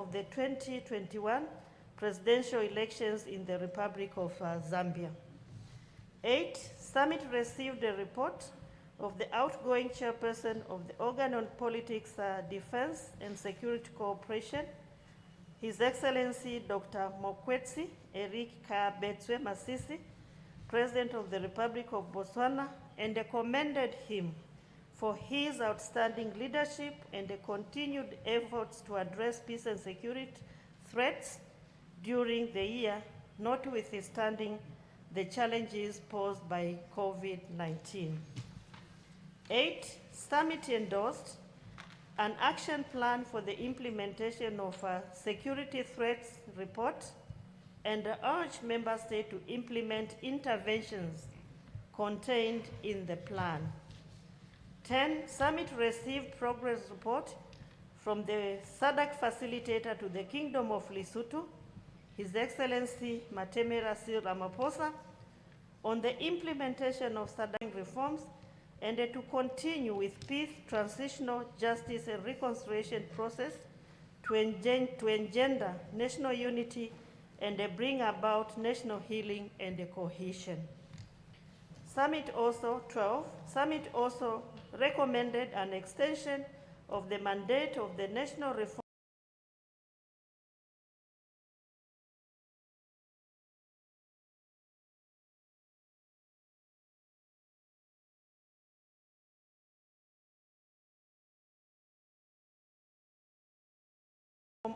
of the 2021 presidential elections in the Republic of Zambia. 8. Summit received a report of the outgoing chairperson of the Organ on Politics, Defense and Security Cooperation, His Excellency Dr. Mokwetsi Eric Kabetswe Masisi, President of the Republic of Botswana, and commended him for his outstanding leadership and the continued efforts to address peace and security threats during the year, notwithstanding the challenges posed by COVID-19. 8. Summit endorsed an action plan for the implementation of a security threats report and urged member states to implement interventions contained in the plan. 10. Summit received progress report from the Sadc facilitator to the Kingdom of Lesotho, His Excellency Matemera Cyril Ramaphosa, on the implementation of Sadc reforms and to continue with peace, transitional justice and reconciliation process to engender national unity and bring about national healing and cohesion. Summit also recommended an extension of the mandate of the National Reform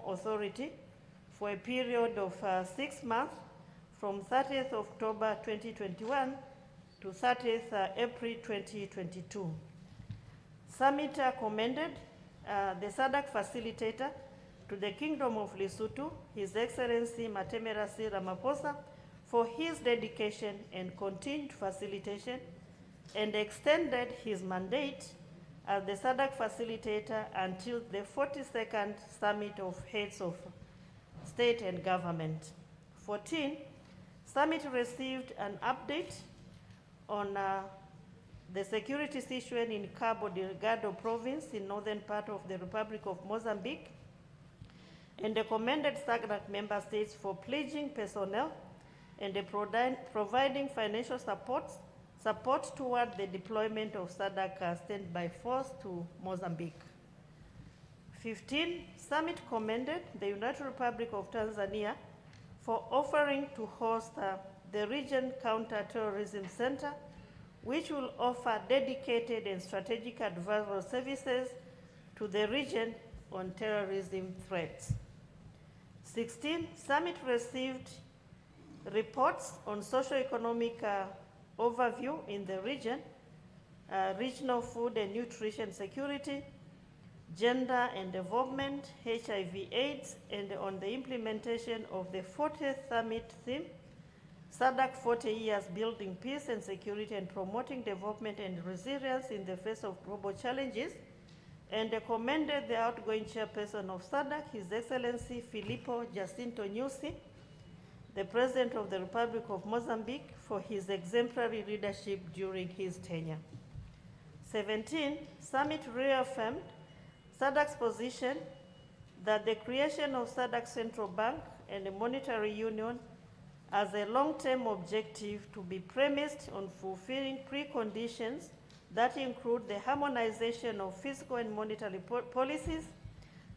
Authority for a period of 6 months from 30th October 2021 to 30th April 2022. Summit commended the Sadc facilitator to the Kingdom of Lesotho, His Excellency Matemera Cyril Ramaphosa, for his dedication and continued facilitation, and extended his mandate as the Sadc facilitator until the 42nd Summit of Heads of State and Government. 14. Summit received an update on the security situation in Cabo Delgado province in northern part of the Republic of Mozambique, and commended Sadc member states for pledging personnel and providing financial support toward the deployment of Sadc standby force to Mozambique. 15. Summit commended the United Republic of Tanzania for offering to host the Region Counter-Terrorism Center, which will offer dedicated and strategic advisory services to the region on terrorism threats. 16. Summit received reports on socio-economic overview in the region, regional food and nutrition security, gender and development, HIV/AIDS, and on the implementation of the 40th Summit theme, Sadc 40 years building peace and security and promoting development and resilience in the face of global challenges, and commended the outgoing chairperson of Sadc, His Excellency Filippo Jacinto Nyusi, the President of the Republic of Mozambique, for his exemplary leadership during his tenure. 17. Summit reaffirmed Sadc's position that the creation of Sadc Central Bank and a monetary union as a long-term objective to be premised on fulfilling preconditions that include the harmonization of fiscal and monetary policies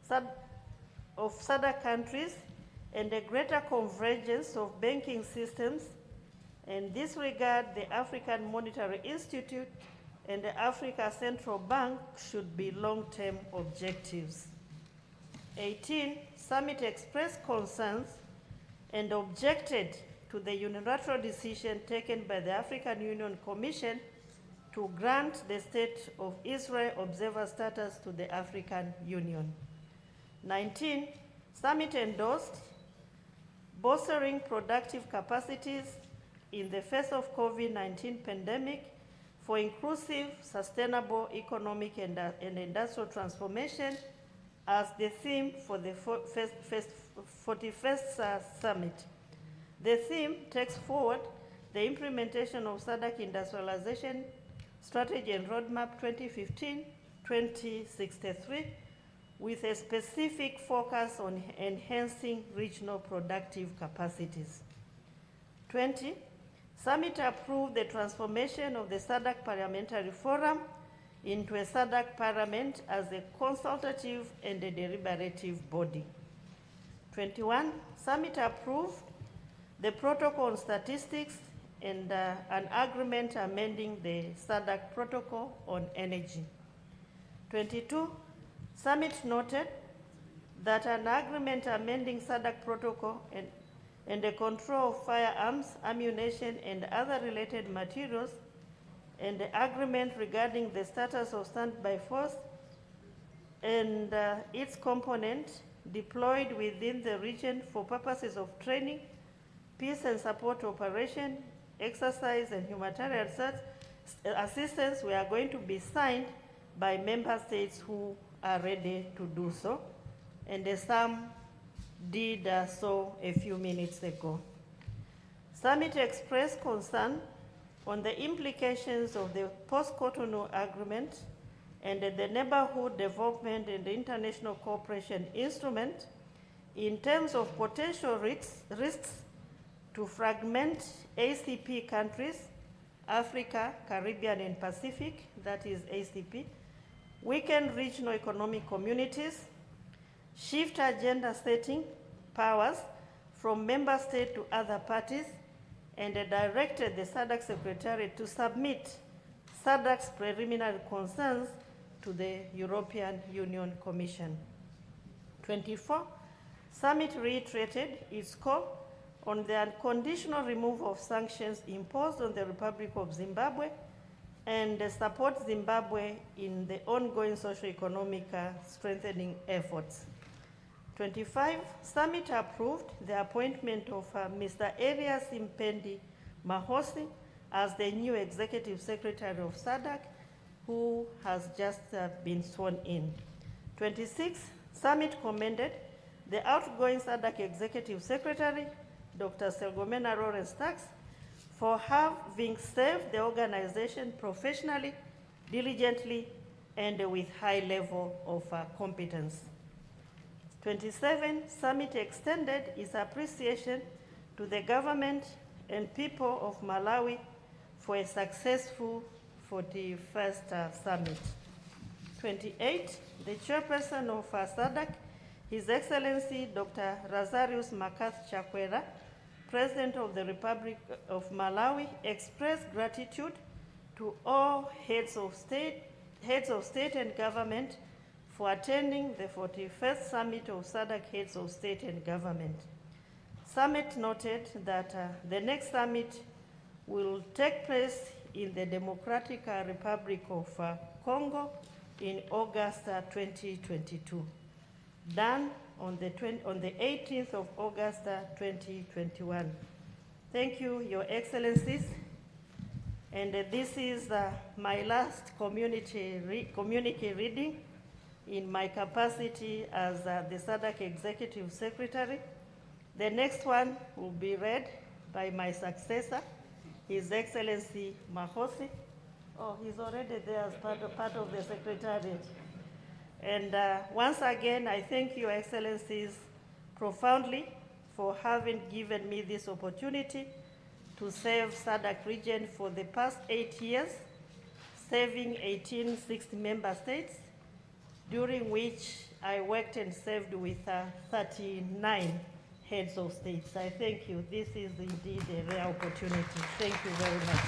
of Sadc countries and a greater convergence of banking systems. In this regard, the African Monetary Institute and the Africa Central Bank should be long-term objectives. 18. Summit expressed concerns and objected to the unilateral decision taken by the African Union Commission to grant the State of Israel observer status to the African Union. 19. Summit endorsed bolstering productive capacities in the face of COVID-19 pandemic for inclusive, sustainable economic and industrial transformation as the theme for the 41st Summit. The theme takes forward the implementation of Sadc Industrialization Strategy and Roadmap 2015-2063, with a specific focus on enhancing regional productive capacities. 20, Summit approved the transformation of the Sadc Parliamentary Forum into a Sadc Parliament as a consultative and a deliberative body. 21, Summit approved the Protocol on Statistics and an agreement amending the Sadc Protocol on Energy. 22, Summit noted that an agreement amending Sadc Protocol and the control of firearms, ammunition, and other related materials, and the agreement regarding the status of standby force and its component deployed within the region for purposes of training, peace and support operation, exercise, and humanitarian assistance were going to be signed by member states who are ready to do so, and some did so a few minutes ago. Summit expressed concern on the implications of the post-Cotonou agreement and the Neighborhood Development and International Cooperation Instrument in terms of potential risks to fragment ACP countries, Africa, Caribbean, and Pacific, that is ACP, weaken regional economic communities, shift agenda setting powers from member states to other parties, and directed the Sadc Secretariat to submit Sadc's preliminary concerns to the European Union Commission. 24, Summit reiterated its call on the unconditional removal of sanctions imposed on the Republic of Zimbabwe and support Zimbabwe in the ongoing socio-economic strengthening efforts. 25, Summit approved the appointment of Mr. Elias Mpendi Mahosi as the new Executive Secretary of Sadc, who has just been sworn in. 26, Summit commended the outgoing Sadc Executive Secretary, Dr. Stergomena Lawrence-Tax, for having served the organization professionally, diligently, and with high level of competence. 27, Summit extended its appreciation to the government and people of Malawi for a successful 41st Summit. 28, the chairperson of Sadc, His Excellency Dr. Lazarus Makath Chakwera, President of the Republic of Malawi, expressed gratitude to all heads of state and government for attending the 41st Summit of Sadc Heads of State and Government. Summit noted that the next summit will take place in the Democratic Republic of Congo in August 2022, done on the 18th of August 2021. Thank you, Your Excellencies. And this is my last communique reading in my capacity as the Sadc Executive Secretary. The next one will be read by my successor, His Excellency Mahosi. Oh, he's already there as part of the Secretariat. And once again, I thank Your Excellencies profoundly for having given me this opportunity to serve Sadc region for the past 8 years, serving 18 member states, during which I worked and served with 39 heads of states. I thank you. This is indeed a rare opportunity. Thank you very much.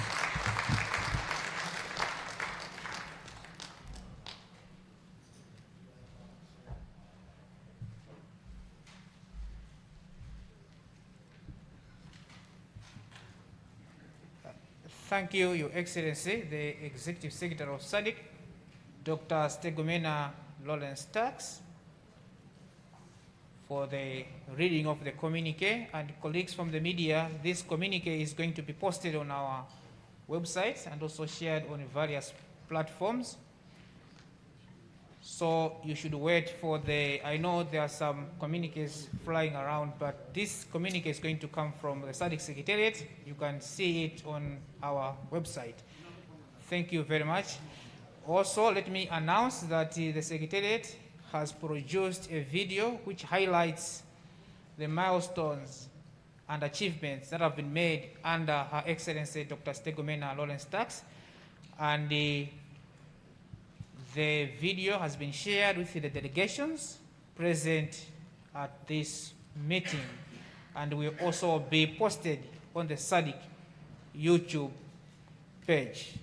Thank you, Your Excellency, the Executive Secretary of Sadc, Dr. Stergomena Lawrence-Tax, for the reading of the communique. And colleagues from the media, this communique is going to be posted on our website and also shared on various platforms. So you should wait for I know there are some communiques flying around, but this communique is going to come from the Sadc Secretariat. You can see it on our website. Thank you very much. Also, let me announce that the Secretariat has produced a video which highlights the milestones and achievements that have been made under Her Excellency Dr. Stegomena Lawrence Tax. And the video has been shared with the delegations present at this meeting, and will also be posted on the Sadc YouTube page.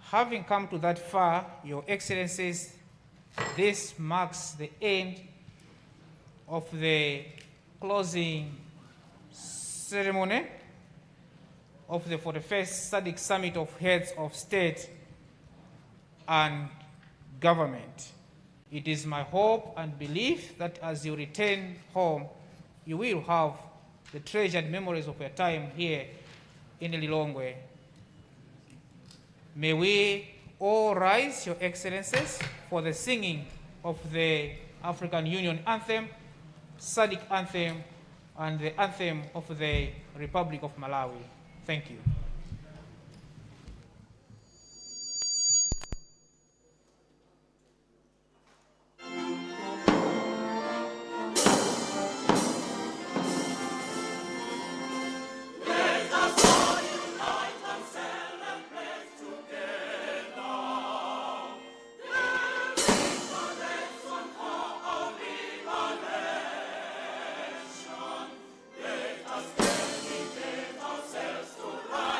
Having come to that far, Your Excellencies, this marks the end of the closing ceremony of the 41st Sadc Summit of Heads of State and Government. It is my hope and belief that as you return home, you will have the treasured memories of your time here in Lilongwe. May we all rise, Your Excellencies, for the singing of the African Union Anthem, Sadc Anthem, and the Anthem of the Republic of Malawi. Thank you. Let us dedicate ourselves to right.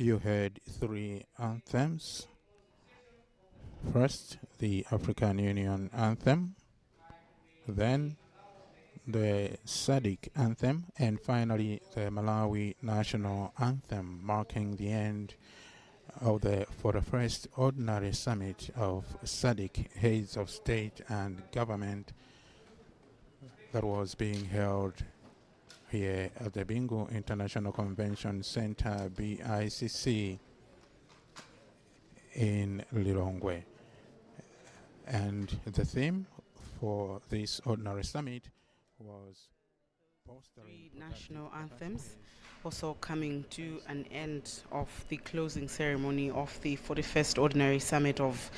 You heard three anthems. First, the African Union anthem, then the Sadc anthem, and finally the Malawi national anthem, marking the end of the 41st Ordinary Summit of Sadc Heads of State and Government that was being held here at the Bingu International Convention Center, BICC, in Lilongwe. And the theme for this Ordinary Summit was three national anthems, also coming to an end of the closing ceremony of the 41st Ordinary Summit of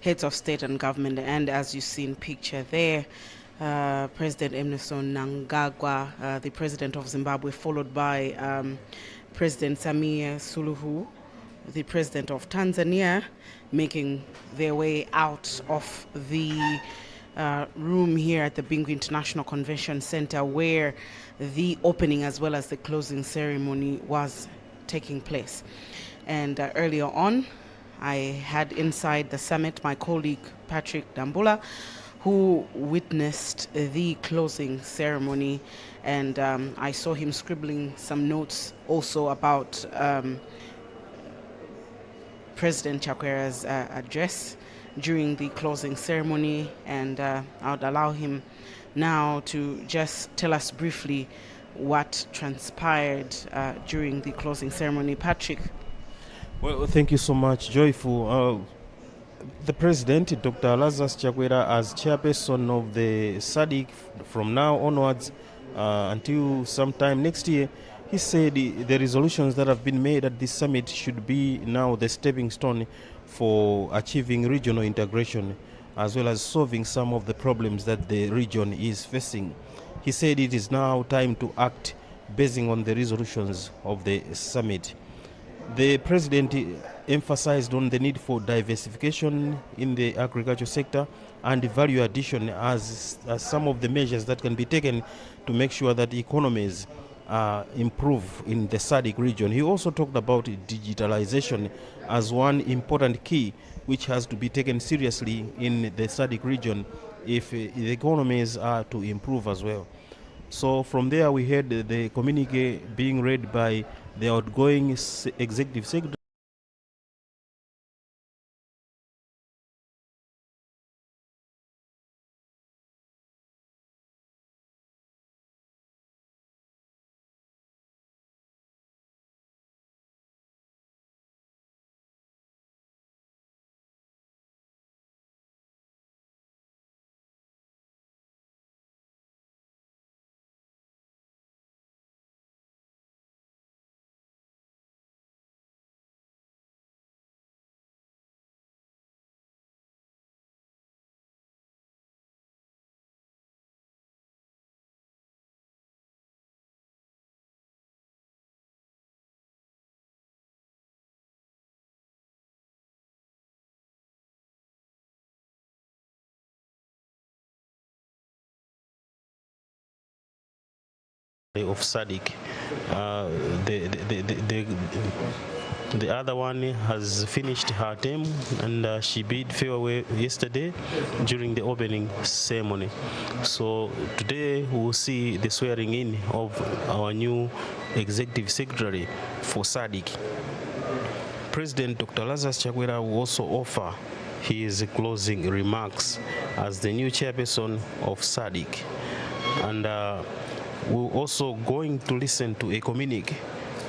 Heads of State and Government. And as you see in picture there, President Emmerson Mnangagwa, the President of Zimbabwe, followed by President Samia Suluhu, the President of Tanzania, making their way out of the room here at the Bingu International Convention Center, where the opening as well as the closing ceremony was taking place. And earlier on, I had inside the summit my colleague Patrick Dambula, who witnessed the closing ceremony, and I saw him scribbling some notes also about President Chakwera's address during the closing ceremony, and I would allow him now to just tell us briefly what transpired during the closing ceremony. Patrick. Well, thank you so much, Joyful. The President, Dr. Lazarus Chakwera, as chairperson of the Sadc from now onwards until sometime next year, he said the resolutions that have been made at this summit should be now the stepping stone for achieving regional integration, as well as solving some of the problems that the region is facing. He said it is now time to act basing on the resolutions of the summit. The President emphasized on the need for diversification in the agriculture sector and value addition as some of the measures that can be taken to make sure that economies improve in the Sadc region. He also talked about digitalization as one important key which has to be taken seriously in the Sadc region if the economies are to improve as well. So from there we heard the communique being read by the outgoing executive secretary of Sadc. The other one has finished her term, and she bid farewell yesterday during the opening ceremony. So today we will see the swearing in of our new executive secretary for Sadc. President Dr. Lazarus Chakwera will also offer his closing remarks as the new chairperson of Sadc. And we're also going to listen to a communique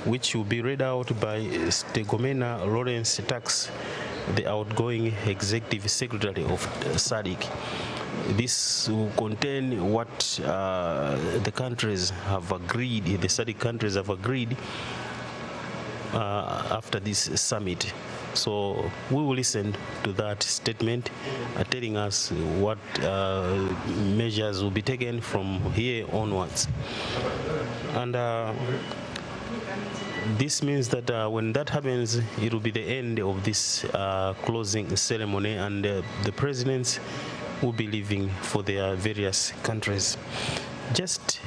which will be read out by Stegomena Lawrence Tax, the outgoing executive secretary of Sadc. This will contain what the countries have agreed, the Sadc countries have agreed after this summit. So we will listen to that statement telling us what measures will be taken from here onwards. And this means that when that happens, it will be the end of this closing ceremony, and the presidents will be leaving for their various countries. Just